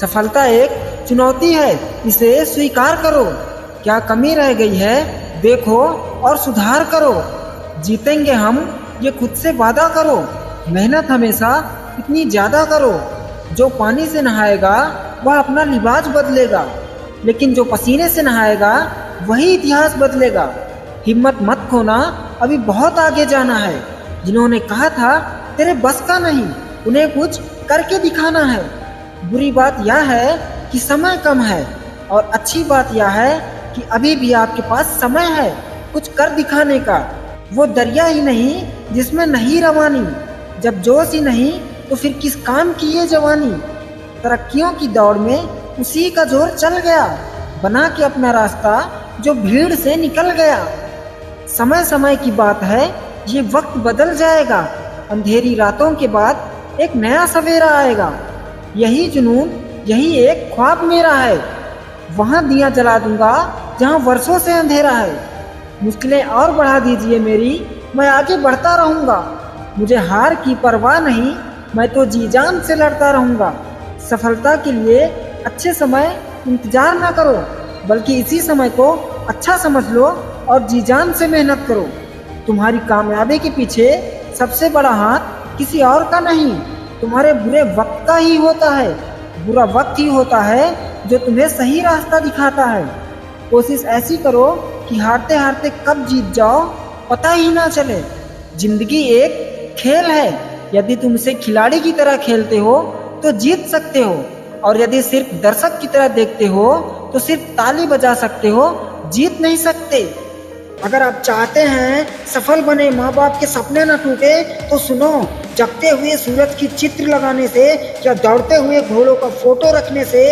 सफलता एक चुनौती है, इसे स्वीकार करो। क्या कमी रह गई है देखो और सुधार करो। जीतेंगे हम, ये खुद से वादा करो। मेहनत हमेशा इतनी ज़्यादा करो। जो पानी से नहाएगा वह अपना लिबास बदलेगा, लेकिन जो पसीने से नहाएगा वही इतिहास बदलेगा। हिम्मत मत खोना, अभी बहुत आगे जाना है। जिन्होंने कहा था तेरे बस का नहीं, उन्हें कुछ करके दिखाना है। बुरी बात यह है कि समय कम है, और अच्छी बात यह है कि अभी भी आपके पास समय है कुछ कर दिखाने का। वो दरिया ही नहीं जिसमें नहीं रवानी, जब जोश ही नहीं तो फिर किस काम की ये जवानी। तरक्कियों की दौड़ में उसी का जोर चल गया, बना के अपना रास्ता जो भीड़ से निकल गया। समय समय की बात है, ये वक्त बदल जाएगा। अंधेरी रातों के बाद एक नया सवेरा आएगा। यही जुनून, यही एक ख्वाब मेरा है। वहाँ दिया जला दूंगा जहाँ वर्षों से अंधेरा है। मुश्किलें और बढ़ा दीजिए मेरी, मैं आगे बढ़ता रहूँगा। मुझे हार की परवाह नहीं, मैं तो जी जान से लड़ता रहूँगा। सफलता के लिए अच्छे समय इंतजार ना करो, बल्कि इसी समय को अच्छा समझ लो और जी जान से मेहनत करो। तुम्हारी कामयाबी के पीछे सबसे बड़ा हाथ किसी और का नहीं, तुम्हारे बुरे वक्त का ही होता है। बुरा वक्त ही होता है जो तुम्हें सही रास्ता दिखाता है। कोशिश ऐसी करो कि हारते हारते कब जीत जाओ पता ही ना चले। जिंदगी एक खेल है, यदि तुम इसे खिलाड़ी की तरह खेलते हो तो जीत सकते हो, और यदि सिर्फ दर्शक की तरह देखते हो तो सिर्फ ताली बजा सकते हो, जीत नहीं सकते। अगर आप चाहते हैं सफल बने, माँ बाप के सपने न टूटे, तो सुनो, जगते हुए सूरज की चित्र लगाने से या दौड़ते हुए घोड़ों का फोटो रखने से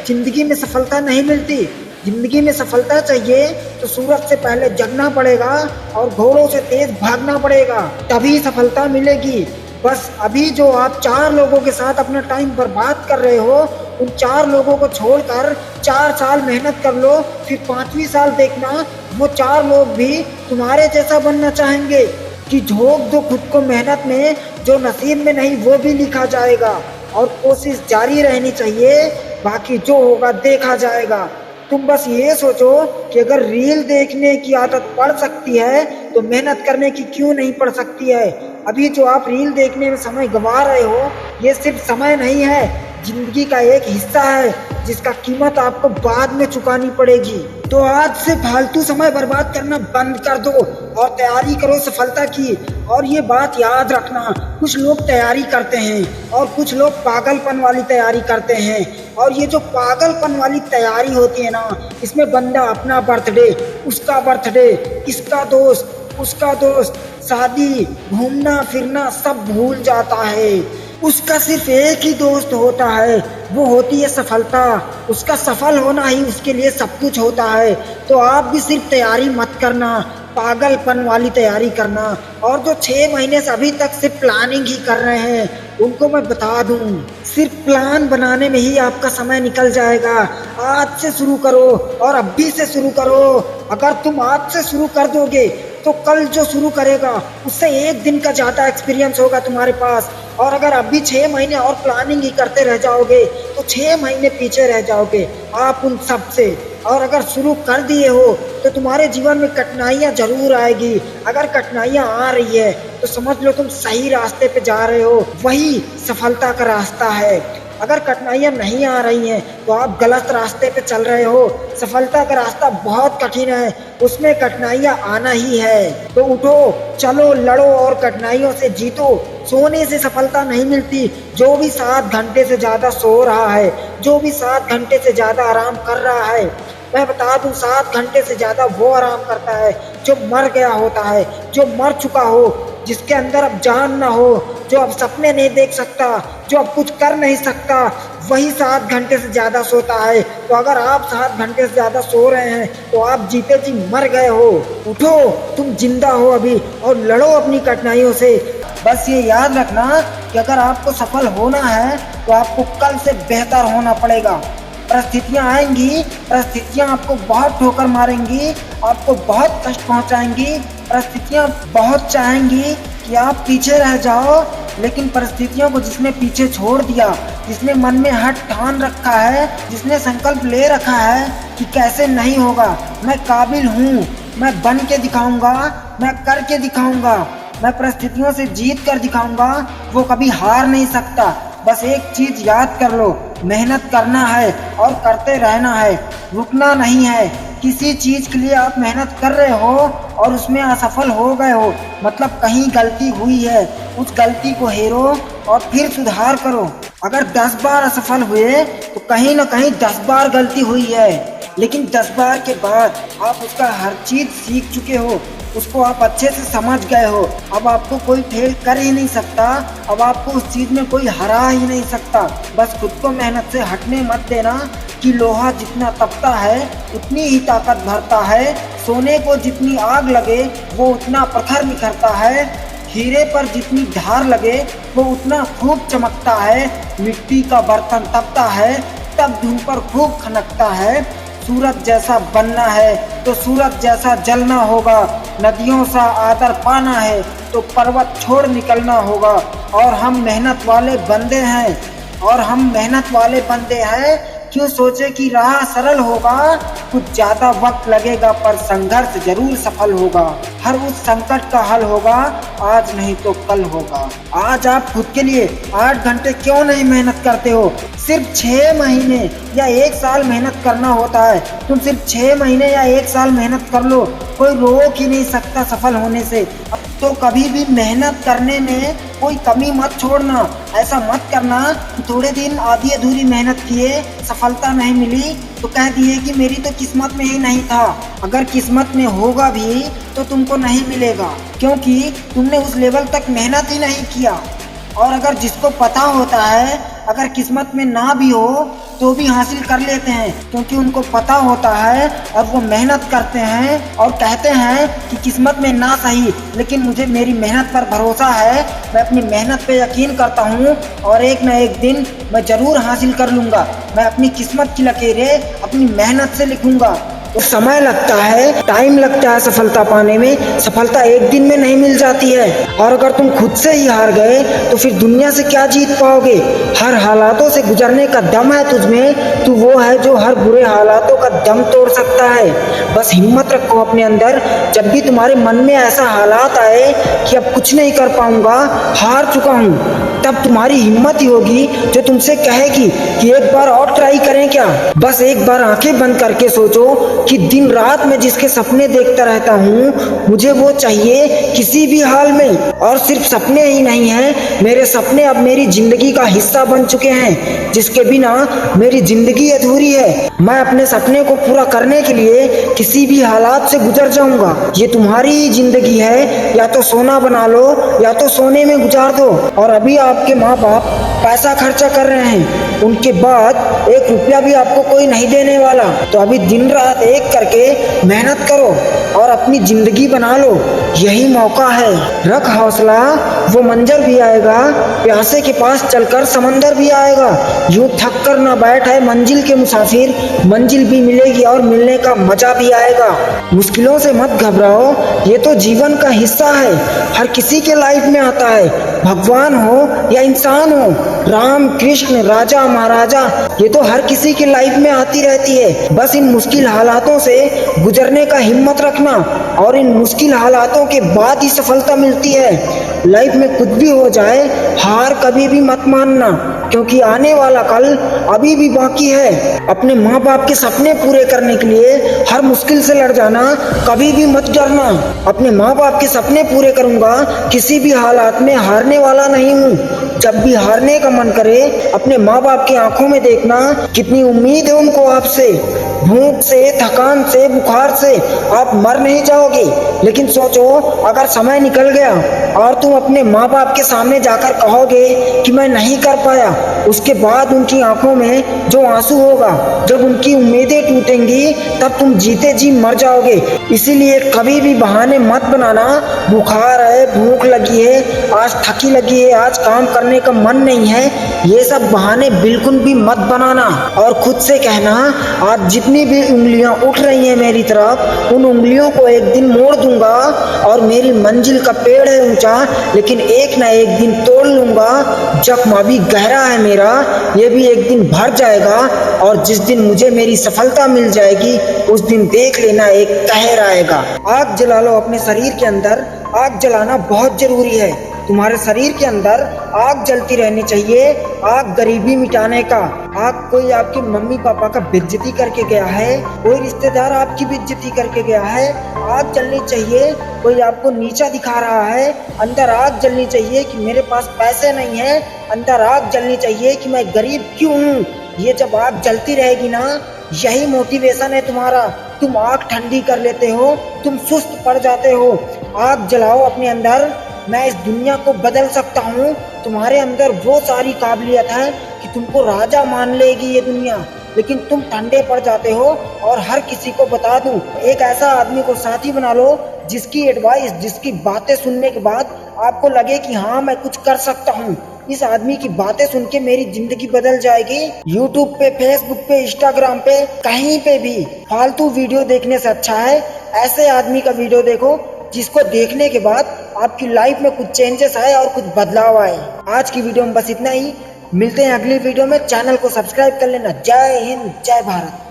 जिंदगी में सफलता नहीं मिलती। जिंदगी में सफलता चाहिए तो सूरज से पहले जगना पड़ेगा और घोड़ों से तेज भागना पड़ेगा, तभी सफलता मिलेगी। बस अभी जो आप 4 लोगों के साथ अपना टाइम बर्बाद कर रहे हो, उन 4 लोगों को छोड़कर 4 साल मेहनत कर लो, फिर 5वीं साल देखना वो 4 लोग भी तुम्हारे जैसा बनना चाहेंगे। कि झोंक दो खुद को मेहनत में, जो नसीब में नहीं वो भी लिखा जाएगा। और कोशिश जारी रहनी चाहिए, बाकी जो होगा देखा जाएगा। तुम बस ये सोचो कि अगर रील देखने की आदत पड़ सकती है तो मेहनत करने की क्यों नहीं पड़ सकती है। अभी जो आप रील देखने में समय गंवा रहे हो, ये सिर्फ समय नहीं है, जिंदगी का एक हिस्सा है जिसका कीमत आपको बाद में चुकानी पड़ेगी। तो आज से फालतू समय बर्बाद करना बंद कर दो और तैयारी करो सफलता की। और ये बात याद रखना, कुछ लोग तैयारी करते हैं और कुछ लोग पागलपन वाली तैयारी करते हैं। और ये जो पागलपन वाली तैयारी होती है ना, इसमें बंदा अपना बर्थडे, उसका बर्थडे, इसका दोस्त, उसका दोस्त, शादी, घूमना फिरना सब भूल जाता है। उसका सिर्फ एक ही दोस्त होता है, वो होती है सफलता। उसका सफल होना ही उसके लिए सब कुछ होता है। तो आप भी सिर्फ तैयारी मत करना, पागलपन वाली तैयारी करना। और जो 6 महीने से अभी तक सिर्फ प्लानिंग ही कर रहे हैं, उनको मैं बता दूं, सिर्फ प्लान बनाने में ही आपका समय निकल जाएगा। आज से शुरू करो और अभी से शुरू करो। अगर तुम आज से शुरू कर दोगे तो कल जो शुरू करेगा उससे 1 दिन का ज़्यादा एक्सपीरियंस होगा तुम्हारे पास। और अगर अभी 6 महीने और प्लानिंग ही करते रह जाओगे तो 6 महीने पीछे रह जाओगे आप उन सब से। और अगर शुरू कर दिए हो तो तुम्हारे जीवन में कठिनाइयाँ जरूर आएगी। अगर कठिनाइयाँ आ रही है तो समझ लो तुम सही रास्ते पे जा रहे हो, वही सफलता का रास्ता है। अगर कठिनाइयाँ नहीं आ रही हैं तो आप गलत रास्ते पे चल रहे हो। सफलता का रास्ता बहुत कठिन है, उसमें कठिनाइयाँ आना ही है। तो उठो, चलो, लड़ो और कठिनाइयों से जीतो। सोने से सफलता नहीं मिलती। जो भी 7 घंटे से ज़्यादा सो रहा है, जो भी 7 घंटे से ज़्यादा आराम कर रहा है, मैं बता दूं 7 घंटे से ज़्यादा वो आराम करता है जो मर गया होता है, जो मर चुका हो, जिसके अंदर अब जान ना हो, जो अब सपने नहीं देख सकता, जो अब कुछ कर नहीं सकता, वही 7 घंटे से ज़्यादा सोता है। तो अगर आप 7 घंटे से ज़्यादा सो रहे हैं तो आप जीते जी मर गए हो। उठो, तुम जिंदा हो अभी और लड़ो अपनी कठिनाइयों से। बस ये याद रखना कि अगर आपको सफल होना है तो आपको कल से बेहतर होना पड़ेगा। परिस्थितियाँ आएंगी, परिस्थितियाँ आपको बहुत ठोकर मारेंगी, आपको बहुत कष्ट पहुँचाएंगी। परिस्थितियाँ बहुत चाहेंगी कि आप पीछे रह जाओ, लेकिन परिस्थितियों को जिसने पीछे छोड़ दिया, जिसने मन में हठ ठान रखा है, जिसने संकल्प ले रखा है कि कैसे नहीं होगा, मैं काबिल हूँ, मैं बन के दिखाऊंगा, मैं करके दिखाऊंगा, मैं परिस्थितियों से जीत कर दिखाऊंगा, वो कभी हार नहीं सकता। बस एक चीज याद कर लो, मेहनत करना है और करते रहना है, रुकना नहीं है। किसी चीज के लिए आप मेहनत कर रहे हो और उसमें असफल हो गए हो, मतलब कहीं गलती हुई है, उस गलती को हेरो और फिर सुधार करो। अगर 10 बार असफल हुए तो कहीं ना कहीं 10 बार गलती हुई है, लेकिन 10 बार के बाद आप उसका हर चीज सीख चुके हो, उसको आप अच्छे से समझ गए हो। अब आपको कोई फेल कर ही नहीं सकता, अब आपको उस चीज में कोई हरा ही नहीं सकता। बस खुद को मेहनत से हटने मत देना कि लोहा जितना तपता है उतनी ही ताकत भरता है, सोने को जितनी आग लगे वो उतना प्रखर निखरता है, हीरे पर जितनी धार लगे वो उतना खूब चमकता है, मिट्टी का बर्तन तपता है तब धूप पर खूब खनकता है। सूरज जैसा बनना है तो सूरज जैसा जलना होगा, नदियों सा आदर पाना है तो पर्वत छोड़ निकलना होगा। और हम मेहनत वाले बंदे हैं, और हम मेहनत वाले बंदे हैं, क्यों सोचे कि राह सरल होगा, कुछ ज्यादा वक्त लगेगा पर संघर्ष जरूर सफल होगा। हर उस संकट का हल होगा, आज नहीं तो कल होगा। आज आप खुद के लिए 8 घंटे क्यों नहीं मेहनत करते हो? सिर्फ 6 महीने या 1 साल मेहनत करना होता है। तुम सिर्फ 6 महीने या 1 साल मेहनत कर लो, कोई रोक ही नहीं सकता सफल होने से। तो कभी भी मेहनत करने में कोई कमी मत छोड़ना। ऐसा मत करना कि थोड़े दिन आधी अधूरी मेहनत किए, सफलता नहीं मिली तो कह दिए कि मेरी तो किस्मत में ही नहीं था। अगर किस्मत में होगा भी तो तुमको नहीं मिलेगा, क्योंकि तुमने उस लेवल तक मेहनत ही नहीं किया। और अगर जिसको पता होता है अगर किस्मत में ना भी हो तो भी हासिल कर लेते हैं, क्योंकि उनको पता होता है और वो मेहनत करते हैं और कहते हैं कि किस्मत में ना सही, लेकिन मुझे मेरी मेहनत पर भरोसा है, मैं अपनी मेहनत पे यकीन करता हूँ और एक न एक दिन मैं ज़रूर हासिल कर लूँगा। मैं अपनी किस्मत की लकीरें अपनी मेहनत से लिखूँगा। तो समय लगता है, टाइम लगता है सफलता पाने में, सफलता एक दिन में नहीं मिल जाती है। और अगर तुम खुद से ही हार गए तो फिर दुनिया से क्या जीत पाओगे? हर हालातों से गुजरने का दम है तुझमें, तू वो है जो हर बुरे हालातों का दम तोड़ सकता है। बस हिम्मत रखो अपने अंदर। जब भी तुम्हारे मन में ऐसा हालात आए कि अब कुछ नहीं कर पाऊंगा, हार चुका हूँ, तब तुम्हारी हिम्मत ही होगी जो तुमसे कहेगी कि एक बार और ट्राई करें क्या। बस एक बार आंखें बंद करके सोचो कि दिन रात मैं जिसके सपने देखता रहता हूँ, मुझे वो चाहिए किसी भी हाल में। और सिर्फ सपने ही नहीं हैं, मेरे सपने अब मेरी जिंदगी का हिस्सा बन चुके हैं, जिसके बिना मेरी जिंदगी अधूरी है। मैं अपने सपने को पूरा करने के लिए किसी भी हालात से गुजर जाऊंगा। ये तुम्हारी ही जिंदगी है, या तो सोना बना लो या तो सोने में गुजार दो। और अभी आपके माँ बाप पैसा खर्चा कर रहे हैं, उनके बाद 1 रुपया भी आपको कोई नहीं देने वाला। तो अभी दिन रात एक करके मेहनत करो और अपनी जिंदगी बना लो, यही मौका है। रख हौसला, वो मंजर भी आएगा, प्यासे के पास चलकर समंदर भी आएगा। यूं थक कर ना बैठ है मंजिल के मुसाफिर, मंजिल भी मिलेगी और मिलने का मजा भी आएगा। मुश्किलों से मत घबराओ, ये तो जीवन का हिस्सा है, हर किसी के लाइफ में आता है, भगवान हो या इंसान हो, राम कृष्ण राजा महाराजा, ये तो हर किसी की लाइफ में आती रहती है। बस इन मुश्किल हालातों से गुजरने का हिम्मत रखना, और इन मुश्किल हालातों के बाद ही सफलता मिलती है। लाइफ में कुछ भी हो जाए, हार कभी भी मत मानना, क्योंकि आने वाला कल अभी भी बाकी है। अपने माँ बाप के सपने पूरे करने के लिए हर मुश्किल से लड़ जाना, कभी भी मत डरना। अपने माँ बाप के सपने पूरे करूंगा, किसी भी हालात में हारने वाला नहीं हूँ। जब भी हारने का मन करे, अपने माँ बाप की आंखों में देखना कितनी उम्मीद है उनको आपसे। भूख से, थकान से, बुखार से आप मर नहीं जाओगे, लेकिन सोचो अगर समय निकल गया और तुम अपने माँ बाप के सामने जाकर कहोगे कि मैं नहीं कर पाया, उसके बाद उनकी आंखों में जो आंसू होगा, जब उनकी उम्मीदें टूटेंगी, तब तुम जीते जी मर जाओगे। इसीलिए कभी भी बहाने मत बनाना। बुखार है, भूख लगी है, आज थकी लगी है, आज काम करने का मन नहीं है, ये सब बहाने बिल्कुल भी मत बनाना। और खुद से कहना आज जितनी जितनी भी उंगलियां उठ रही हैं मेरी तरफ, उन उंगलियों को एक दिन मोड़ दूंगा और मेरी मंजिल का पेड़ है ऊंचा, लेकिन एक ना एक दिन तोड़ लूंगा। जख्म अभी गहरा है मेरा, ये भी एक दिन भर जाएगा, और जिस दिन मुझे मेरी सफलता मिल जाएगी उस दिन देख लेना एक कहर आएगा। आग जला लो अपने शरीर के अंदर, आग जलाना बहुत जरूरी है। तुम्हारे शरीर के अंदर आग जलती रहनी चाहिए, आग गरीबी मिटाने का। आग कोई आपके मम्मी पापा का बेइज्जती करके गया है, कोई रिश्तेदार आपकी बेइज्जती करके गया है, आग जलनी चाहिए। कोई आपको नीचा दिखा रहा है, अंदर आग जलनी चाहिए कि मेरे पास पैसे नहीं है, अंदर आग जलनी चाहिए कि मैं गरीब क्यों हूँ। ये जब आग जलती रहेगी ना, यही मोटिवेशन है तुम्हारा। तुम आग ठंडी कर लेते हो, तुम सुस्त पड़ जाते हो। आग जलाओ अपने अंदर, मैं इस दुनिया को बदल सकता हूँ। तुम्हारे अंदर वो सारी काबिलियत है कि तुमको राजा मान लेगी ये दुनिया, लेकिन तुम ठंडे पड़ जाते हो। और हर किसी को बता दूं, एक ऐसा आदमी को साथी बना लो जिसकी एडवाइस, जिसकी बातें सुनने के बाद आपको लगे कि हाँ मैं कुछ कर सकता हूँ। इस आदमी की बातें सुन के मेरी जिंदगी बदल जाएगी। यूट्यूब पे, फेसबुक पे, इंस्टाग्राम पे, कहीं पे भी फालतू वीडियो देखने से अच्छा है ऐसे आदमी का वीडियो देखो जिसको देखने के बाद आपकी लाइफ में कुछ चेंजेस आए और कुछ बदलाव आए। आज की वीडियो में बस इतना ही, मिलते हैं अगली वीडियो में। चैनल को सब्सक्राइब कर लेना। जय हिंद, जय भारत।